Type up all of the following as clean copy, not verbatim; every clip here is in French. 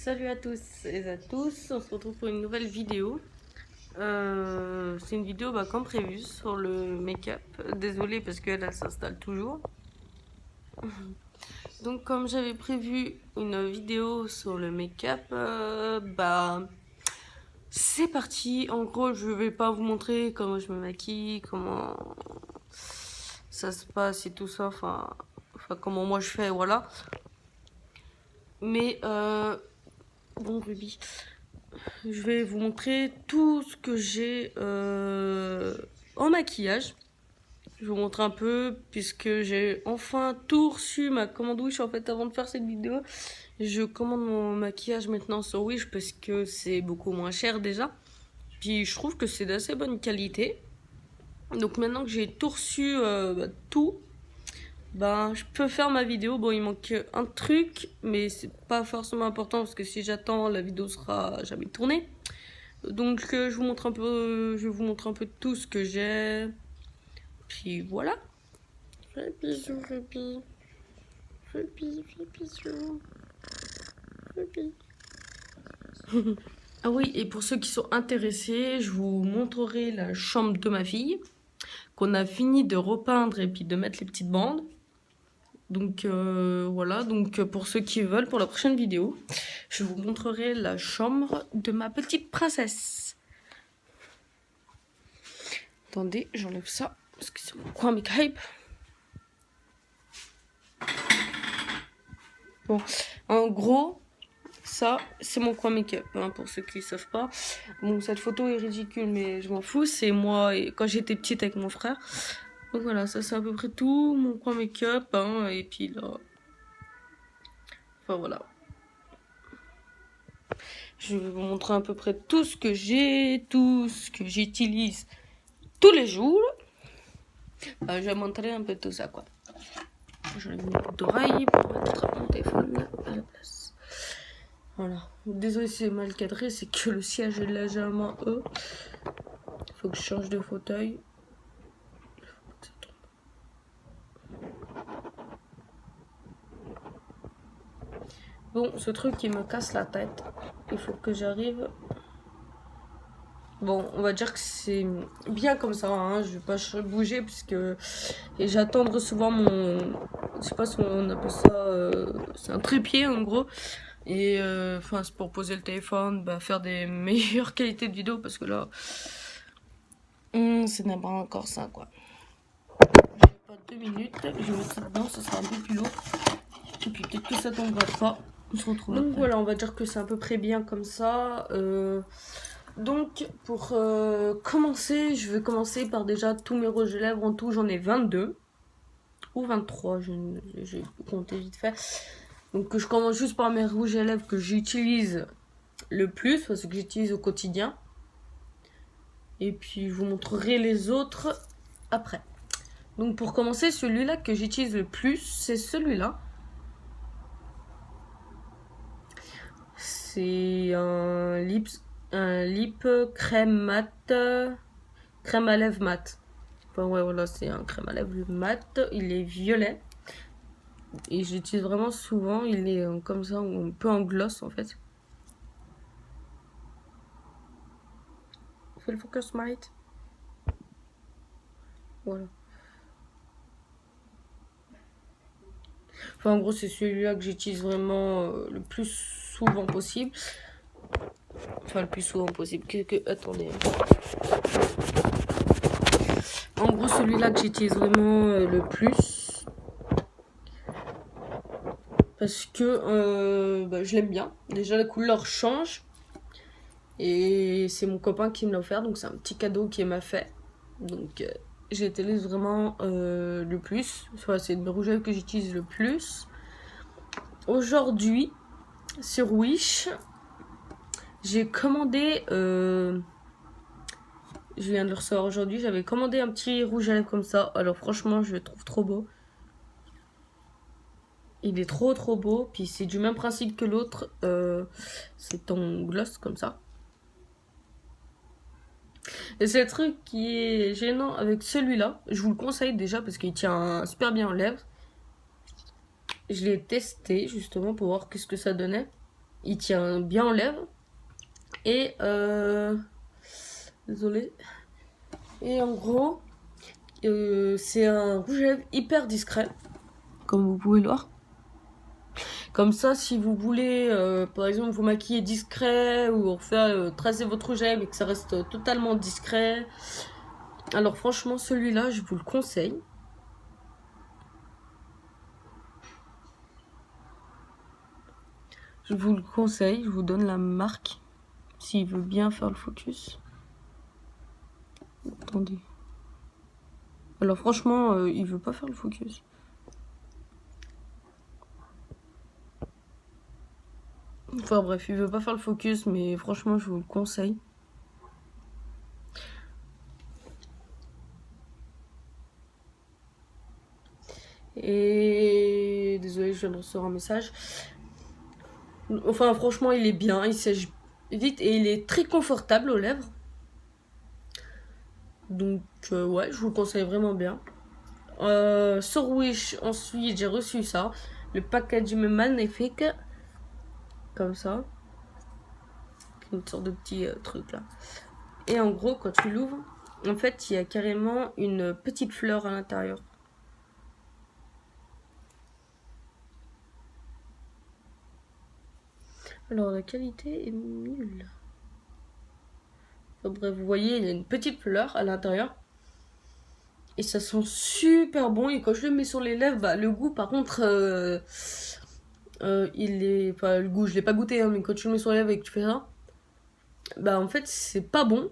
Salut à tous et à tous, on se retrouve pour une nouvelle vidéo. C'est une vidéo comme prévu sur le make-up. Désolée parce qu'elle s'installe toujours. Donc comme j'avais prévu une vidéo sur le make-up, c'est parti. En gros, je vais pas vous montrer comment je me maquille, comment ça se passe et tout ça, enfin comment moi je fais, voilà. Mais bon Ruby, je vais vous montrer tout ce que j'ai en maquillage. Je vais vous montrer un peu puisque j'ai enfin tout reçu ma commande Wish en fait avant de faire cette vidéo. Je commande mon maquillage maintenant sur Wish parce que c'est beaucoup moins cher déjà. Puis je trouve que c'est d'assez bonne qualité. Donc maintenant que j'ai tout reçu, je peux faire ma vidéo. Bon, il manque un truc, mais c'est pas forcément important parce que si j'attends, la vidéo sera jamais tournée. Donc je vais vous montrer un peu tout ce que j'ai. Puis voilà. Fais bisous, Ruby. Fais bisous. Ruby. Ah oui, et pour ceux qui sont intéressés, je vous montrerai la chambre de ma fille qu'on a fini de repeindre et puis de mettre les petites bandes. Donc voilà, donc pour ceux qui veulent, pour la prochaine vidéo, je vous montrerai la chambre de ma petite princesse. Attendez, j'enlève ça, parce que c'est mon coin make-up. Bon, en gros, ça, c'est mon coin make-up, hein, pour ceux qui ne savent pas. Bon, cette photo est ridicule, mais je m'en fous, c'est moi et quand j'étais petite avec mon frère. Donc voilà, ça c'est à peu près tout, mon coin make-up, hein, et puis là... Enfin voilà. Je vais vous montrer à peu près tout ce que j'ai, tout ce que j'utilise tous les jours. Je vais montrer un peu tout ça, quoi. Je vais mettre une d'oreille pour mettre mon téléphone à la place. Voilà. Désolé si c'est mal cadré, c'est que le siège est légèrement haut. Il faut que je change de fauteuil. Bon, ce truc qui me casse la tête. Il faut que j'arrive... Bon, on va dire que c'est bien comme ça, hein. Je vais pas bouger puisque j'attends de recevoir mon... Je sais pas si on appelle ça... c'est un trépied en gros. Et c'est pour poser le téléphone, faire des meilleures qualités de vidéo parce que là... ce n'est pas encore ça, quoi. J'ai pas 2 minutes, je vais mettre ça dedans, ça sera un peu plus lourd. Et puis peut-être que ça tombera pas. On se retrouve après. Donc voilà, on va dire que c'est à peu près bien comme ça. Donc pour commencer, je vais commencer par déjà tous mes rouges à lèvres. En tout, j'en ai 22 ou 23, j'ai compté vite fait. Donc je commence juste par mes rouges à lèvres que j'utilise le plus, parce que j'utilise au quotidien. Et puis je vous montrerai les autres après. Donc pour commencer, celui-là que j'utilise le plus, c'est celui-là. C'est un lip crème mat, crème à lèvres mat. Enfin ouais, voilà, c'est un crème à lèvres mat. Il est violet. Et j'utilise vraiment souvent. Il est comme ça, un peu en gloss en fait. Fais le focus, Mike. Voilà. Enfin, en gros, c'est celui-là que j'utilise vraiment le plus souvent possible. Enfin, le plus souvent possible. Attendez. En gros, celui-là que j'utilise vraiment le plus. Parce que je l'aime bien. Déjà, la couleur change. Et c'est mon copain qui me l'a offert. Donc, c'est un petit cadeau qu'il m'a fait. Donc, j'utilise vraiment le plus. Enfin, c'est le rouge à lèvres que j'utilise le plus. Aujourd'hui, sur Wish, j'ai commandé... je viens de le recevoir aujourd'hui. J'avais commandé un petit rouge à lèvres comme ça. Alors franchement, je le trouve trop beau. Il est trop beau. Puis c'est du même principe que l'autre. C'est en gloss comme ça. Et c'est le truc qui est gênant avec celui-là. Je vous le conseille déjà parce qu'il tient super bien en lèvres. Je l'ai testé justement pour voir qu'est-ce que ça donnait. Il tient bien en lèvres. Et désolé. Et en gros, c'est un rouge à lèvres hyper discret, comme vous pouvez le voir. Comme ça, si vous voulez, par exemple, vous maquiller discret ou refaire tracer votre rouge à lèvres et que ça reste totalement discret, alors franchement, celui-là, je vous le conseille. Je vous le conseille, je vous donne la marque, s'il veut bien faire le focus. Attendez. Alors franchement, il veut pas faire le focus. Enfin bref, il veut pas faire le focus, mais franchement, je vous le conseille. Et désolé, je viens de recevoir un message. Enfin franchement, il est bien, il sèche vite et il est très confortable aux lèvres. Donc ouais, je vous le conseille vraiment bien. Sur Wish, ensuite, j'ai reçu ça. Le packaging magnifique. Comme ça. Une sorte de petit truc là. Et en gros, quand tu l'ouvres, en fait, il y a carrément une petite fleur à l'intérieur. Alors, la qualité est nulle. Enfin, bref, vous voyez, il y a une petite fleur à l'intérieur. Et ça sent super bon. Et quand je le mets sur les lèvres, bah, le goût, par contre, il est... Enfin, le goût, je l'ai pas goûté, hein, mais quand tu le mets sur les lèvres et que tu fais ça, bah, en fait, c'est pas bon.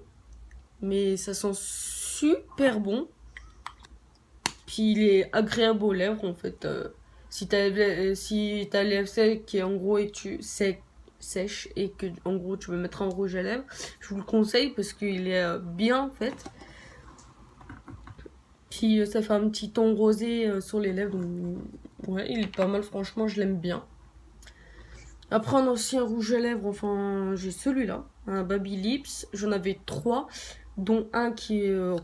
Mais ça sent super bon. Puis il est agréable aux lèvres, en fait. Si t'as les lèvres secs et en gros, et tu sèches et que en gros tu veux mettre un rouge à lèvres, je vous le conseille parce qu'il est bien fait. Puis ça fait un petit ton rosé sur les lèvres, donc ouais, il est pas mal, franchement, je l'aime bien. Après, on a aussi un rouge à lèvres, enfin, j'ai celui-là, un Baby Lips. J'en avais 3, dont un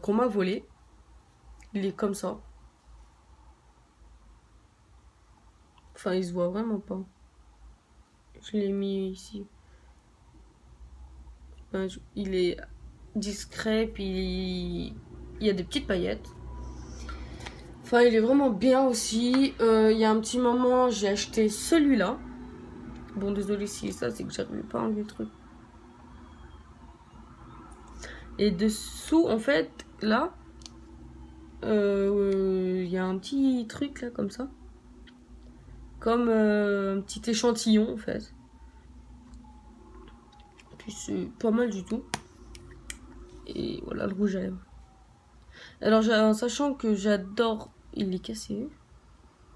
qu'on m'a volé. Il est comme ça. Enfin, il se voit vraiment pas. Je l'ai mis ici. Il est discret, puis il y a des petites paillettes. Enfin, il est vraiment bien aussi. Il y a un petit moment, j'ai acheté celui-là. Bon, désolé si ça, c'est que j'arrive pas à enlever le truc. Et dessous, en fait, là, il y a un petit truc là, comme ça. Comme un petit échantillon, en fait. Puis c'est pas mal du tout. Et voilà, le rouge à lèvres. Alors, en sachant que j'adore... Il est cassé.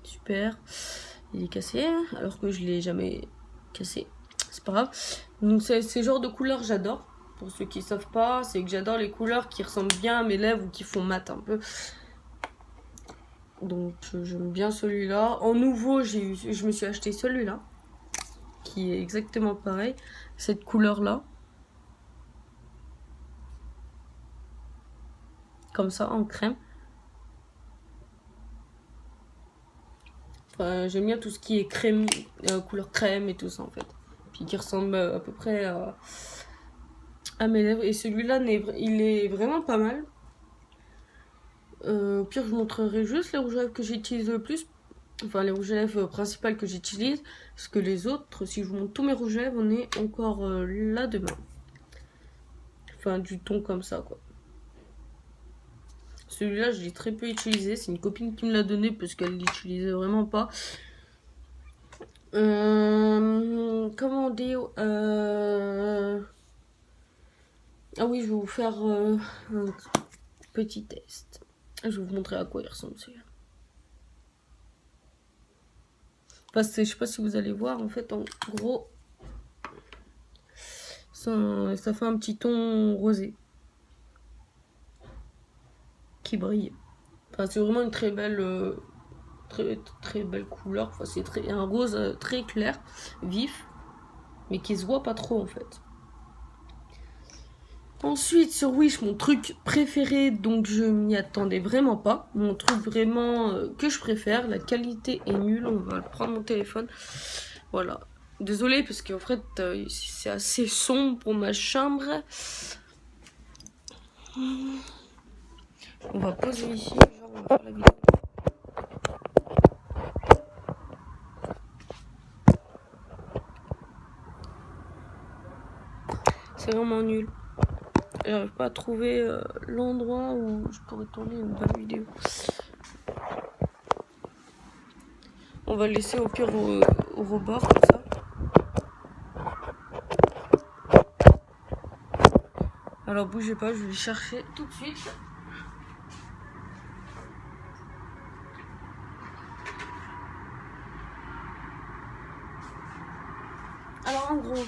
Super. Il est cassé, alors que je l'ai jamais cassé. C'est pas grave. Donc, ces genres de couleurs, j'adore. Pour ceux qui savent pas, c'est que j'adore les couleurs qui ressemblent bien à mes lèvres ou qui font mat un peu. Donc, j'aime bien celui-là. En nouveau, je me suis acheté celui-là. Qui est exactement pareil. Cette couleur-là. Comme ça, en crème. Enfin, j'aime bien tout ce qui est crème, couleur crème et tout ça, en fait. Puis qui ressemble à peu près à mes lèvres. Et celui-là, il est vraiment pas mal. Au pire, je vous montrerai juste les rouges à lèvres que j'utilise le plus. Enfin, les rouges à lèvres principales que j'utilise. Parce que les autres, si je vous montre tous mes rouges à lèvres, on est encore là demain. Enfin, du ton comme ça, quoi. Celui-là, je l'ai très peu utilisé. C'est une copine qui me l'a donné parce qu'elle l'utilisait vraiment pas. Comment dire Ah oui, je vais vous faire un petit test. Je vais vous montrer à quoi il ressemble celui-là. Enfin, je sais pas si vous allez voir, en fait, en gros, ça fait un petit ton rosé qui brille. Enfin, c'est vraiment une très belle, très belle couleur. Enfin, c'est un rose très clair, vif, mais qui se voit pas trop en fait. Ensuite, sur Wish, mon truc préféré, donc je m'y attendais vraiment pas. Mon truc vraiment que je préfère, la qualité est nulle. On va prendre mon téléphone. Voilà. Désolée parce qu'en fait c'est assez sombre pour ma chambre. On va poser ici, genre on va faire la vidéo. C'est vraiment nul. J'arrive pas à trouver l'endroit où je pourrais tourner une bonne vidéo. On va le laisser au pire au rebord comme ça. Alors bougez pas, je vais le chercher tout de suite. Alors en gros,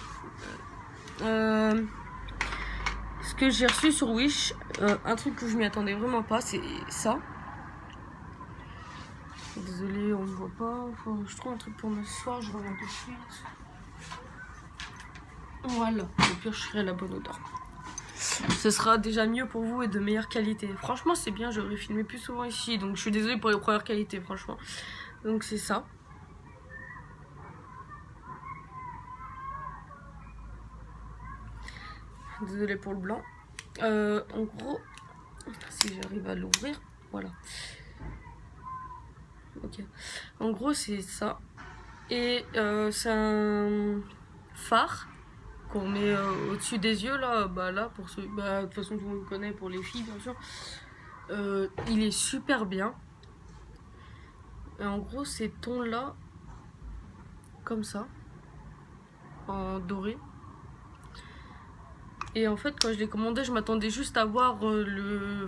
ce que j'ai reçu sur Wish, un truc que je m'y attendais vraiment pas, c'est ça. Désolée, on ne voit pas. Faut que je trouve un truc pour me soir, je reviens tout de suite. Voilà, au pire, je serai la bonne odeur. Ce sera déjà mieux pour vous et de meilleure qualité. Franchement, c'est bien, j'aurais filmé plus souvent ici. Donc, je suis désolée pour les premières qualités, franchement. Donc, c'est ça. Désolée pour le blanc. En gros, si j'arrive à l'ouvrir, voilà. Ok. En gros, c'est ça. Et c'est un phare qu'on met au-dessus des yeux, là. Bah, là, pour ceux. Bah, de toute façon, tout le monde connaît pour les filles, bien sûr. Il est super bien. Et en gros, ces tons-là, comme ça, en doré. Et en fait, quand je l'ai commandé, je m'attendais juste à voir le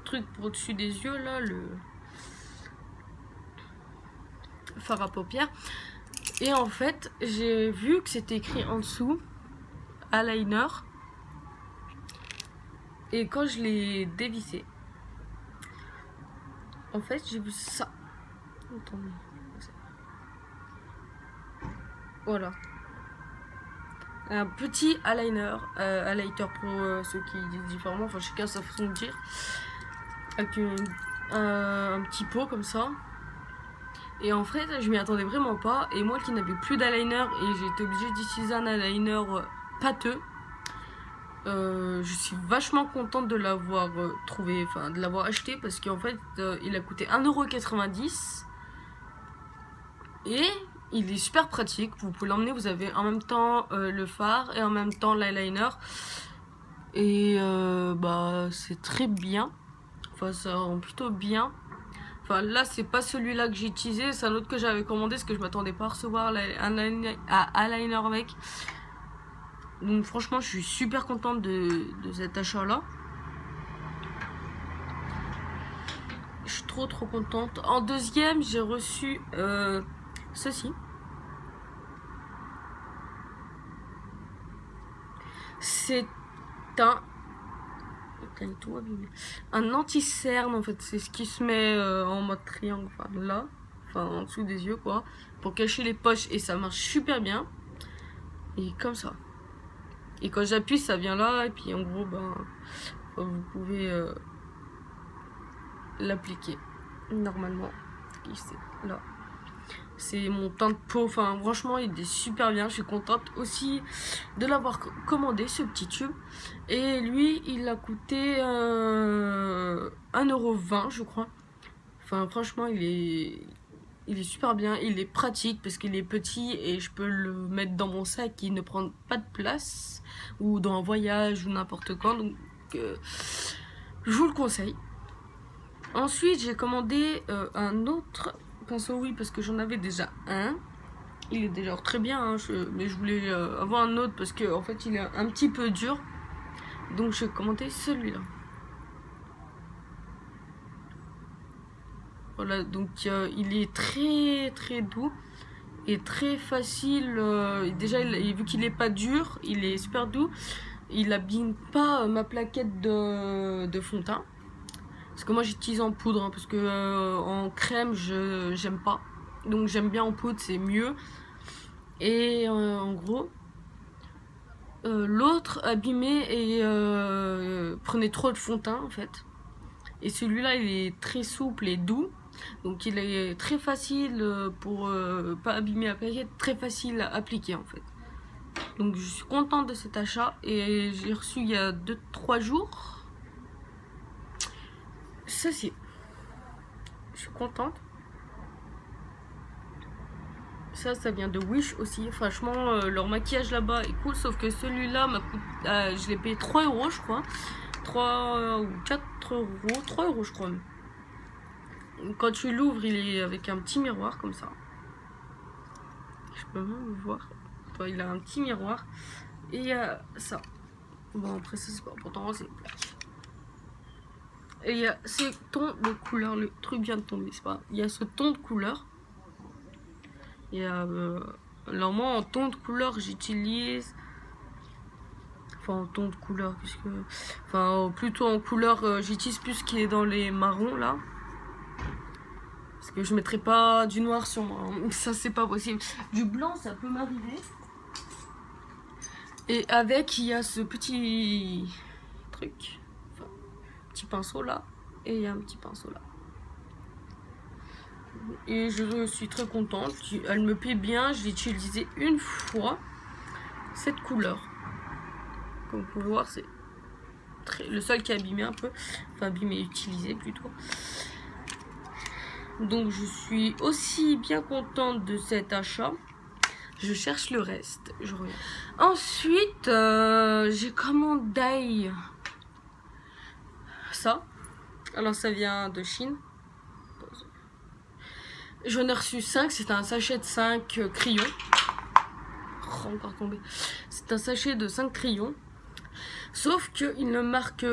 truc pour au-dessus des yeux, là, le fard à paupières. Et en fait, j'ai vu que c'était écrit en dessous, eyeliner. Et quand je l'ai dévissé, en fait, j'ai vu ça. Attendez. Voilà. Un petit eyeliner, highlighter pour ceux qui disent différemment, enfin chacun sa façon de dire, avec un petit pot comme ça. Et en fait, je m'y attendais vraiment pas. Et moi qui n'avais plus d'eyeliner et j'ai été obligée d'utiliser un eyeliner pâteux, je suis vachement contente de l'avoir trouvé, enfin de l'avoir acheté parce qu'en fait, il a coûté 1,90 € et il est super pratique. Vous pouvez l'emmener, vous avez en même temps le fard et en même temps l'eyeliner. Et bah c'est très bien. Enfin, ça rend plutôt bien. Enfin, là, c'est pas celui-là que j'ai utilisé, c'est un autre que j'avais commandé parce que je m'attendais pas à recevoir un eyeliner avec. Donc, franchement, je suis super contente de cet achat-là. Je suis trop contente. En deuxième, j'ai reçu ceci. C'est un anti-cerne en fait, c'est ce qui se met en mode triangle, enfin là, enfin en dessous des yeux quoi, pour cacher les poches et ça marche super bien. Et comme ça. Et quand j'appuie ça vient là et puis en gros ben vous pouvez l'appliquer normalement. Ici, là. C'est mon teint de peau, enfin franchement il est super bien, je suis contente aussi de l'avoir commandé ce petit tube. Et lui il a coûté 1,20 € je crois. Enfin franchement il est super bien, il est pratique parce qu'il est petit et je peux le mettre dans mon sac qui ne prend pas de place ou dans un voyage ou n'importe quand, donc je vous le conseille. Ensuite j'ai commandé un autre pinceau, oui, parce que j'en avais déjà un. Il est déjà très bien, hein, mais je voulais avoir un autre parce que en fait il est un petit peu dur. Donc j'ai commandé celui-là. Voilà, donc il est très doux et très facile. Déjà, vu qu'il est pas dur, il est super doux. Il abîme pas ma plaquette de fond de teint. Parce que moi j'utilise en poudre, hein, parce que en crème j'aime pas. Donc j'aime bien en poudre, c'est mieux. Et en gros, l'autre abîmait et prenait trop de fond de teint en fait. Et celui-là il est très souple et doux. Donc il est très facile pour pas abîmer la plaquette, très facile à appliquer en fait. Donc je suis contente de cet achat et j'ai reçu il y a 2-3 jours. Ceci. Je suis contente. Ça vient de Wish aussi. Franchement, leur maquillage là-bas est cool. Sauf que celui-là, je l'ai payé 3 € je crois. 3 ou 4 €. 3 € je crois. Quand tu l'ouvres, il est avec un petit miroir comme ça. Je peux même le voir. Enfin, il a un petit miroir. Et il y a ça. Bon, après, ça c'est pas important. C'est plaque. Et il y a ces tons de couleur. Le truc vient de tomber, c'est pas. Il y a ce ton de couleur. Et alors moi en ton de couleur j'utilise, enfin en ton de couleur puisque, enfin plutôt en couleur j'utilise plus ce qui est dans les marrons là, parce que je mettrai pas du noir sur moi, hein. Ça c'est pas possible. Du blanc ça peut m'arriver. Et avec il y a ce petit truc, enfin, petit pinceau là, et il y a un petit pinceau là. Et je suis très contente, elle me plaît bien, je l'ai utilisé une fois, cette couleur. Comme vous pouvez voir, c'est le seul qui est abîmé un peu, enfin abîmé, utilisé plutôt. Donc je suis aussi bien contente de cet achat. Je cherche le reste, je reviens. Ensuite, j'ai commandé ça. Alors ça vient de Chine. J'en ai reçu 5, c'est un sachet de 5 crayons. Oh, encore tombé. C'est un sachet de 5 crayons. Sauf qu'il ne marque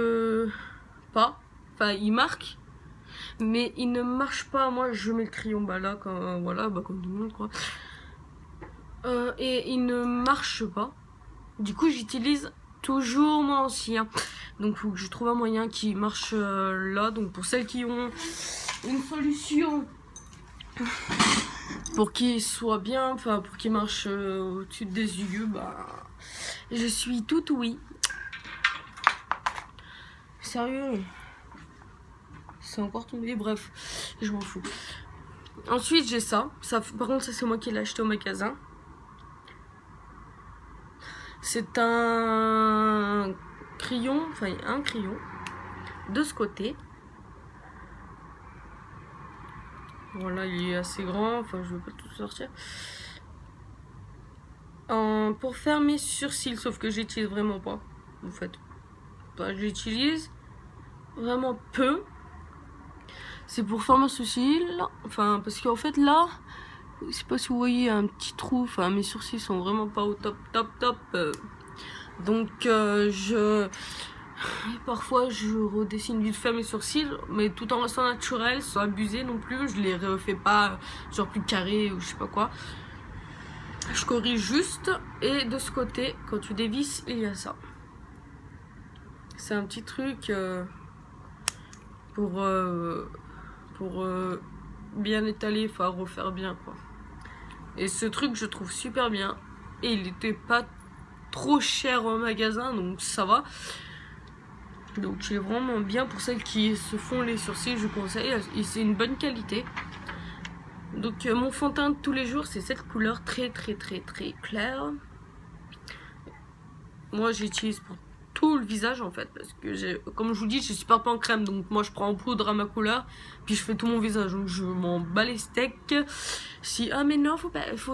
pas. Enfin, il marque, mais il ne marche pas. Moi, je mets le crayon là, comme, voilà, comme tout le monde, quoi. Et il ne marche pas. Du coup, j'utilise toujours mon ancien. Donc, il faut que je trouve un moyen qui marche là. Donc, pour celles qui ont une solution pour qu'il soit bien, enfin pour qu'il marche au-dessus des yeux, bah je suis tout oui. Sérieux, c'est encore tombé, bref, je m'en fous. Ensuite j'ai ça, par contre ça c'est moi qui l'ai acheté au magasin. C'est un crayon, enfin un crayon de ce côté. Voilà, il est assez grand, enfin je vais pas tout sortir. Pour faire mes sourcils, sauf que j'utilise vraiment pas, en fait. Enfin, j'utilise vraiment peu. C'est pour faire mes sourcils, enfin parce qu'en fait là, je sais pas si vous voyez un petit trou, enfin mes sourcils sont vraiment pas au top. Donc parfois je redessine vite fait mes sourcils, mais tout en restant naturel, sans abuser non plus. Je les refais pas genre plus carrés ou je sais pas quoi. Je corrige juste. Et de ce côté, quand tu dévisses, il y a ça. C'est un petit truc pour bien étaler, enfin refaire bien quoi. Et ce truc je trouve super bien. Et il était pas trop cher au magasin, donc ça va. Donc il est vraiment bien pour celles qui se font les sourcils, je conseille. Et c'est une bonne qualité. Donc mon fond de teint de tous les jours, c'est cette couleur très claire. Moi j'utilise pour tout le visage en fait, parce que comme je vous dis, je suis pas en crème, donc moi je prends en poudre à ma couleur, puis je fais tout mon visage, donc je m'en bats les steaks. Si ah mais non,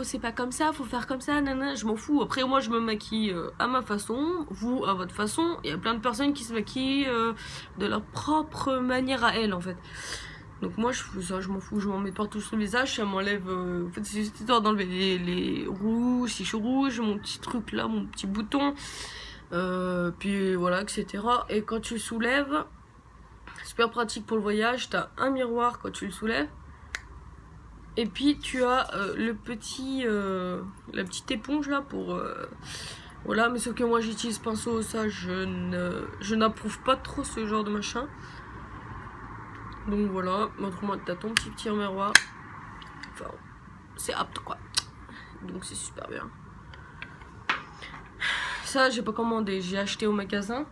c'est pas comme ça, faut faire comme ça, nanana, je m'en fous. Après moi je me maquille à ma façon, vous à votre façon. Il y a plein de personnes qui se maquillent de leur propre manière à elles en fait. Donc moi je fais ça, je m'en fous, je m'en mets partout sur le visage, ça m'enlève, en fait c'est juste histoire d'enlever les rouges, si je suis rouge, mon petit truc là, mon petit bouton, puis voilà, etc. Et quand tu le soulèves, super pratique pour le voyage, t'as un miroir quand tu le soulèves, et puis tu as la petite éponge là pour, voilà, mais sauf que moi j'utilise pinceau, ça je n'approuve pas trop ce genre de machin. Donc voilà, autrement t'as ton petit miroir, enfin c'est apte quoi, donc c'est super bien. Ça j'ai pas commandé, j'ai acheté au magasin.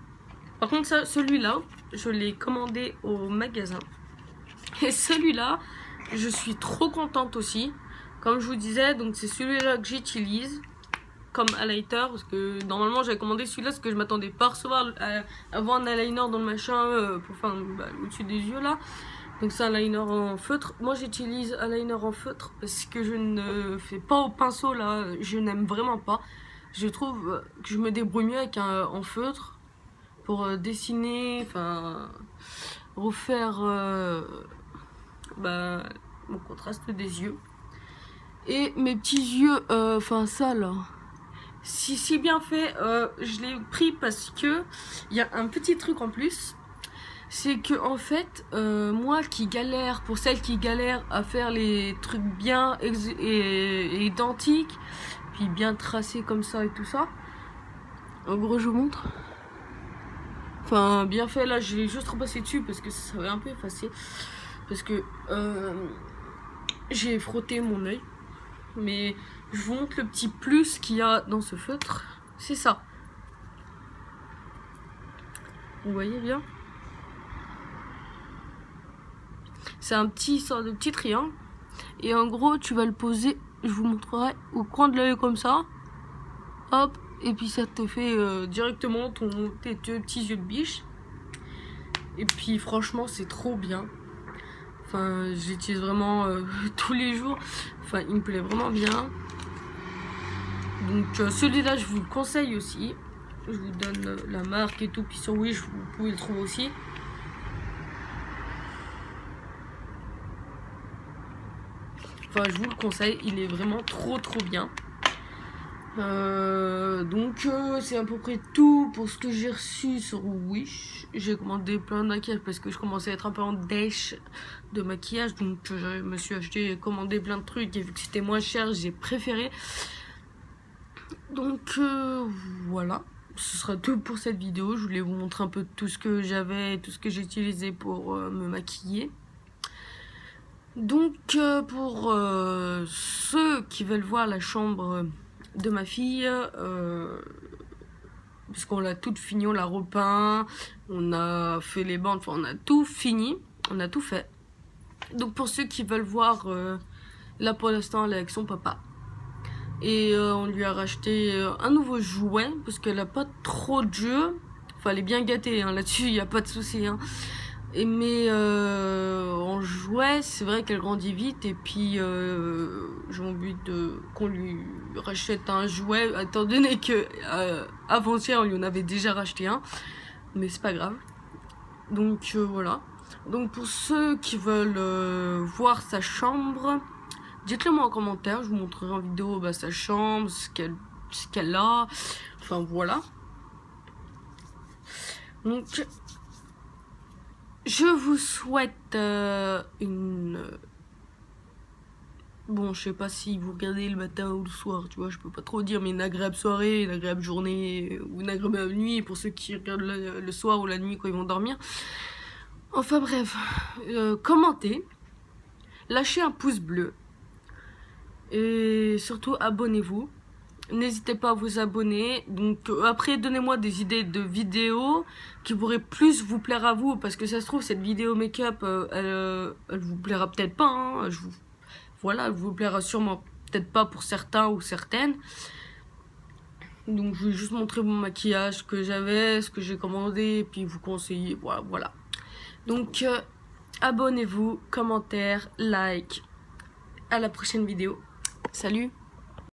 Par contre celui-là, je l'ai commandé au magasin. Et celui-là, je suis trop contente aussi. Comme je vous disais, donc c'est celui-là que j'utilise comme highlighter, parce que normalement j'avais commandé celui-là parce que je m'attendais pas à recevoir avoir un eyeliner dans le machin pour faire au-dessus des yeux là. Donc c'est un liner en feutre. Moi j'utilise un liner en feutre parce que je ne fais pas au pinceau là, je n'aime vraiment pas. Je trouve que je me débrouille mieux avec un en feutre pour dessiner, enfin refaire mon contraste des yeux. Et mes petits yeux, enfin ça là, si bien fait, je l'ai pris parce que il y a un petit truc en plus. C'est que en fait, moi qui galère, pour celles qui galèrent à faire les trucs bien et identiques, puis bien tracés comme ça et tout ça. En gros, je vous montre. Enfin, bien fait, là, j'ai juste repassé dessus parce que ça s'avait un peu effacé. Parce que j'ai frotté mon œil. Mais je vous montre le petit plus qu'il y a dans ce feutre. C'est ça. Vous voyez bien? C'est un petit sort de petit triangle. Et en gros, tu vas le poser, je vous montrerai, au coin de l'œil comme ça. Hop, et puis ça te fait directement tes petits yeux de biche. Et puis franchement, c'est trop bien. Enfin, j'utilise vraiment tous les jours. Enfin, il me plaît vraiment bien. Donc celui-là, je vous le conseille aussi. Je vous donne la marque et tout. Puis sur Wish, vous pouvez le trouver aussi. Enfin, je vous le conseille. Il est vraiment trop bien. Donc c'est à peu près tout pour ce que j'ai reçu sur Wish. J'ai commandé plein de maquillage parce que je commençais à être un peu en dèche de maquillage, donc je me suis commandé plein de trucs et vu que c'était moins cher, j'ai préféré. Donc voilà, ce sera tout pour cette vidéo. Je voulais vous montrer un peu tout ce que j'avais, tout ce que j'ai utilisé pour me maquiller. Donc pour ceux qui veulent voir la chambre de ma fille, parce qu'on l'a toute fini, on l'a repeint, on a fait les bandes, enfin on a tout fini, on a tout fait. Donc pour ceux qui veulent voir, là pour l'instant elle est avec son papa. Et on lui a racheté un nouveau jouet, parce qu'elle a pas trop de jeux. Enfin elle est bien gâtée, hein, là-dessus il n'y a pas de souci. Hein. Mais en jouet, c'est vrai qu'elle grandit vite et puis j'ai envie qu'on lui rachète un jouet, étant donné que avant-hier on lui en avait déjà racheté un, mais c'est pas grave. Donc voilà. Donc pour ceux qui veulent voir sa chambre, dites-le moi en commentaire, je vous montrerai en vidéo sa chambre, ce qu'elle a, enfin voilà. Donc je vous souhaite une... Bon, je sais pas si vous regardez le matin ou le soir, tu vois, je peux pas trop dire, mais une agréable soirée, une agréable journée, ou une agréable nuit pour ceux qui regardent le soir ou la nuit quand ils vont dormir. Enfin bref, commentez, lâchez un pouce bleu, et surtout abonnez-vous. N'hésitez pas à vous abonner. Donc après donnez-moi des idées de vidéos qui pourraient plus vous plaire à vous, parce que ça se trouve cette vidéo make-up elle vous plaira peut-être pas. Hein. Voilà, elle vous plaira sûrement peut-être pas pour certains ou certaines. Donc je vais juste montrer mon maquillage que j'avais, ce que j'ai commandé, et puis vous conseiller. Voilà. Donc abonnez-vous, commentaires, like. À la prochaine vidéo. Salut!